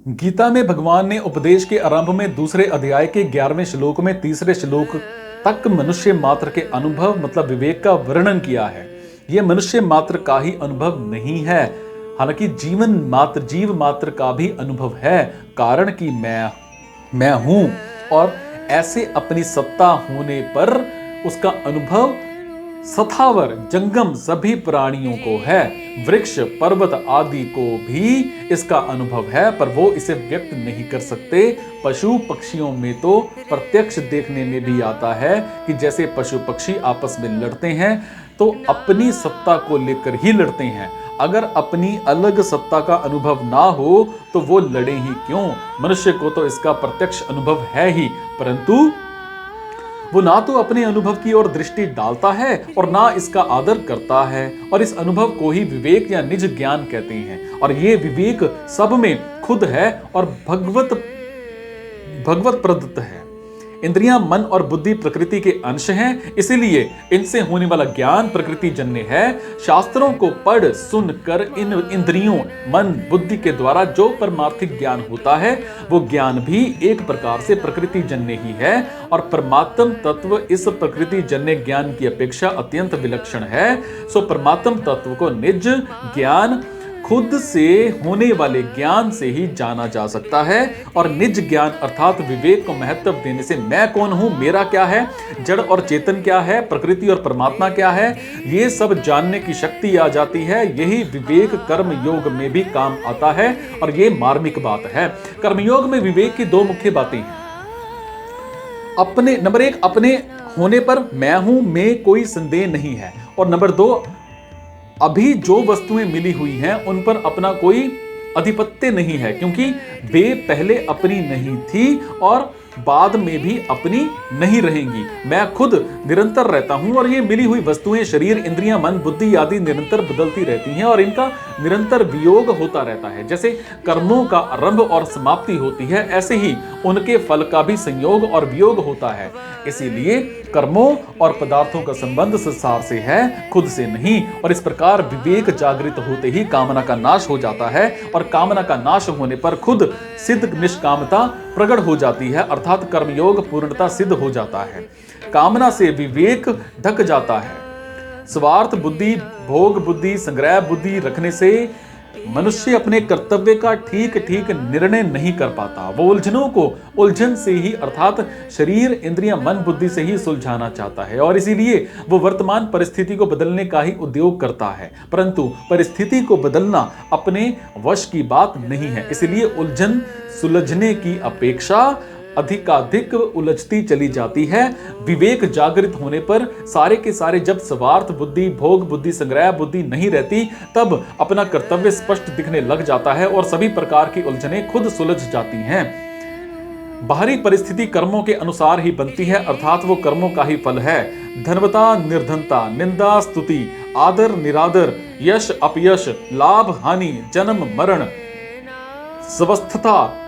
गीता में भगवान ने उपदेश के आरंभ में दूसरे अध्याय के 11वें श्लोक में तीसरे श्लोक तक मनुष्य मात्र के अनुभव मतलब विवेक का वर्णन किया है। यह मनुष्य मात्र का ही अनुभव नहीं है, हालांकि जीव मात्र का भी अनुभव है, कारण कि मैं हूं और ऐसे अपनी सत्ता होने पर उसका अनुभव सथावर जंगम सभी प्राणियों को है। वृक्ष पर्वत आदि को भी इसका अनुभव है, पर वो इसे व्यक्त नहीं कर सकते। पशु पक्षियों में तो प्रत्यक्ष देखने में भी आता है कि जैसे पशु पक्षी आपस में लड़ते हैं तो अपनी सत्ता को लेकर ही लड़ते हैं। अगर अपनी अलग सत्ता का अनुभव ना हो तो वो लड़े ही क्यों? मनुष्य को तो इसका प्रत्यक्ष अनुभव है ही, परंतु वो ना तो अपने अनुभव की ओर दृष्टि डालता है और ना इसका आदर करता है, और इस अनुभव को ही विवेक या निज ज्ञान कहते हैं। और ये विवेक सब में खुद है और भगवत प्रदत्त है। इंद्रियां, मन और बुद्धि प्रकृति के अंश हैं, इसीलिए इनसे होने वाला ज्ञान प्रकृति जन्य है। शास्त्रों को पढ़ सुन कर इन इंद्रियों, मन, बुद्धि के द्वारा जो परमार्थिक ज्ञान होता है वो ज्ञान भी एक प्रकार से प्रकृति जन्य ही है, और परमात्म तत्व इस प्रकृति जन्य ज्ञान की अपेक्षा अत्यंत विलक्षण है। सो परमात्म तत्व को निज ज्ञान, खुद से होने वाले ज्ञान से ही जाना जा सकता है। और निज ज्ञान अर्थात विवेक को महत्व देने से मैं कौन हूं, मेरा क्या है, जड़ और चेतन क्या है, प्रकृति और परमात्मा क्या है, ये सब जानने की शक्ति आ जाती है। यही विवेक कर्म योग में भी काम आता है, और ये मार्मिक बात है। कर्मयोग में विवेक की दो मुख्य बातें हैं। नंबर 1, अपने होने पर मैं हूं में कोई संदेह नहीं है, और नंबर 2, अभी जो वस्तुएं मिली हुई हैं उन पर अपना कोई अधिपत्य नहीं है, क्योंकि वे पहले अपनी नहीं थी और बाद में भी अपनी नहीं रहेंगी। मैं खुद निरंतर रहता हूं, और ये मिली हुई वस्तुएं शरीर, इंद्रियां, मन, बुद्धि आदि निरंतर बदलती रहती हैं और इनका निरंतर वियोग होता रहता है। जैसे कर्मों का आरंभ और समाप्ति होती है, ऐसे ही उनके फल का भी संयोग और वियोग होता है। इसीलिए कर्मों और पदार्थों का संबंध संसार से है, खुद से नहीं। और इस प्रकार विवेक जागृत होते ही कामना का नाश हो जाता है, और कामना का नाश होने पर खुद सिद्ध निष्कामता प्रकट हो जाती है, अर्थात कर्मयोग पूर्णता सिद्ध हो जाता है। कामना से विवेक ढक जाता है। स्वार्थ बुद्धि, भोग बुद्धि, संग्रह बुद्धि रखने से मनुष्य अपने कर्तव्य का ठीक ठीक निर्णय नहीं कर पाता। वो उलझनों को उलझन से ही अर्थात शरीर, इंद्रियां, मन, बुद्धि से ही सुलझाना चाहता है, और इसीलिए वो वर्तमान परिस्थिति को बदलने का ही उद्योग करता है, परंतु परिस्थिति को बदलना अपने वश की बात नहीं है। इसलिए उलझन सुलझने की अपेक्षा अधिकाधिक उलझती चली जाती है। विवेक जागृत होने पर सारे के सारे जब स्वार्थ बुद्धि, भोग बुद्धि, संग्रह बुद्धि नहीं रहती, तब अपना कर्तव्य स्पष्ट दिखने लग जाता है और सभी प्रकार की उलझनें खुद सुलझ जाती हैं। बाहरी परिस्थिति कर्मों के अनुसार ही बनती है, अर्थात वो कर्मों का ही फल है। धनवता निर्धनता, निंदा स्तुति, आदर निरादर, यश अपयश, लाभ हानि, जन्म मरण, स्वस्थता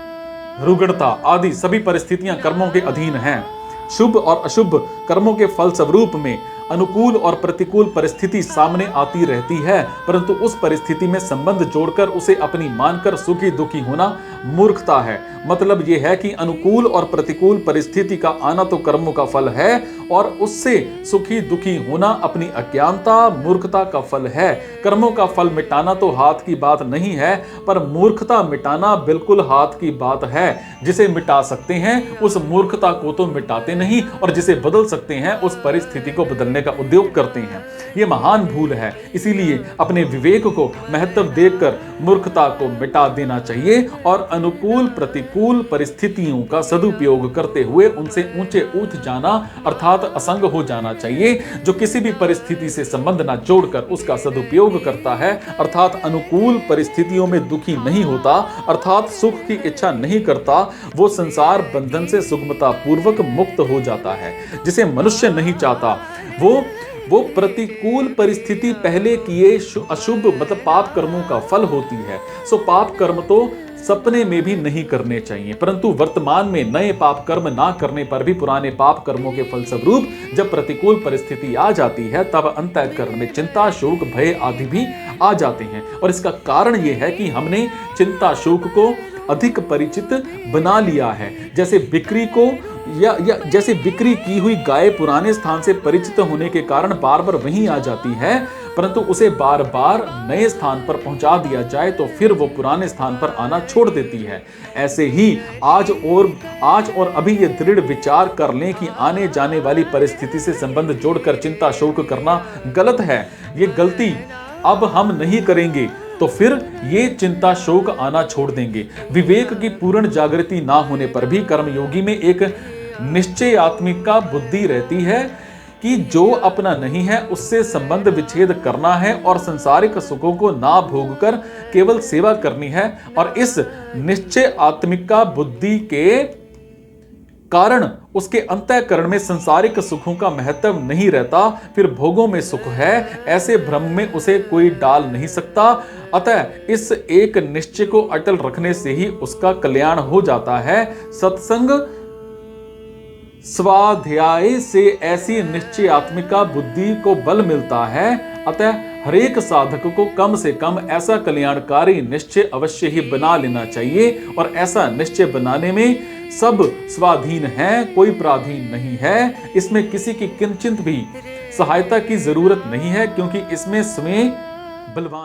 रुग्णता आदि सभी परिस्थितियां कर्मों के अधीन हैं। शुभ और अशुभ कर्मों के फल स्वरूप में अनुकूल और प्रतिकूल परिस्थिति सामने आती रहती है, परंतु उस परिस्थिति में संबंध जोड़कर उसे अपनी मानकर सुखी दुखी होना मूर्खता है। मतलब यह है कि अनुकूल और प्रतिकूल परिस्थिति का आना तो कर्मों का फल है, और उससे सुखी दुखी होना अपनी अज्ञानता, मूर्खता का फल है। कर्मों का फल मिटाना तो हाथ की बात नहीं है, पर मूर्खता मिटाना बिल्कुल हाथ की बात है। जिसे मिटा सकते हैं उस मूर्खता को तो मिटाते नहीं, और जिसे बदल सकते हैं उस परिस्थिति को बदलने का उद्योग करते हैं। यह महान भूल है। इसीलिए अपने विवेक को महत्व देकर मूर्खता को मिटा देना चाहिए, और अनुकूल प्रतिकूल परिस्थितियों का सदुपयोग करते हुए उनसे ऊंचे उठ जाना अर्थात असंग हो जाना चाहिए। जो किसी भी परिस्थिति से संबंध ना जोड़कर उसका सदुपयोग करता है, अर्थात अनुकूल परिस्थितियों में दुखी नहीं होता, अर्थात सुख की इच्छा नहीं करता, वो संसार बंधन से सुगमता पूर्वक मुक्त हो जाता है। जिसे मनुष्य नहीं चाहता वो प्रतिकूल परिस्थिति पहले किए अशुभ मतलब पाप कर्मों का फल होती है। सो पाप कर्म तो सपने में भी नहीं करने चाहिए, परंतु वर्तमान में नए पाप कर्म ना करने पर भी पुराने पाप कर्मों के फलस्वरूप जब प्रतिकूल परिस्थिति आ जाती है, तब अंतःकरण में चिंता, शोक, भय आदि भी आ जाते हैं। और इसका कारण यह है कि हमने चिंता, शोक को अधिक परिचित बना लिया है। जैसे बिक्री को या जैसे बिक्री की हुई गाय पुराने स्थान से परिचित होने के कारण बार बार वहीं आ जाती है, परंतु उसे बार बार नए स्थान पर पहुंचा दिया जाए तो फिर वो पुराने स्थान पर आना छोड़ देती है। ऐसे ही आज और अभी ये दृढ़ विचार कर लें कि आने जाने वाली परिस्थिति से संबंध जोड़कर चिंता शोक करना गलत है। ये गलती अब हम नहीं करेंगे तो फिर ये चिंता शोक आना छोड़ देंगे। विवेक की पूर्ण जागृति ना होने पर भी कर्मयोगी में एक निश्चयात्मिका बुद्धि रहती है कि जो अपना नहीं है उससे संबंध विच्छेद करना है और संसारिक सुखों को ना भोगकर केवल सेवा करनी है। और इस निश्चयात्मिका बुद्धि के कारण उसके अंतःकरण में संसारिक सुखों का महत्व नहीं रहता, फिर भोगों में सुख है, ऐसे भ्रम में उसे कोई डाल नहीं सकता। अतः इस एक निश्चय को अटल रखने से ही उसका कल्याण हो जाता है। सत्संग स्वाध्याय से ऐसी निश्चयात्मिका बुद्धि को बल मिलता है। अतः हरेक साधक को कम से कम ऐसा कल्याणकारी निश्चय अवश्य ही बना लेना चाहिए, और ऐसा निश्चय बनाने में सब स्वाधीन है, कोई पराधीन नहीं है। इसमें किसी की किंचित भी सहायता की जरूरत नहीं है, क्योंकि इसमें स्वयं बलवान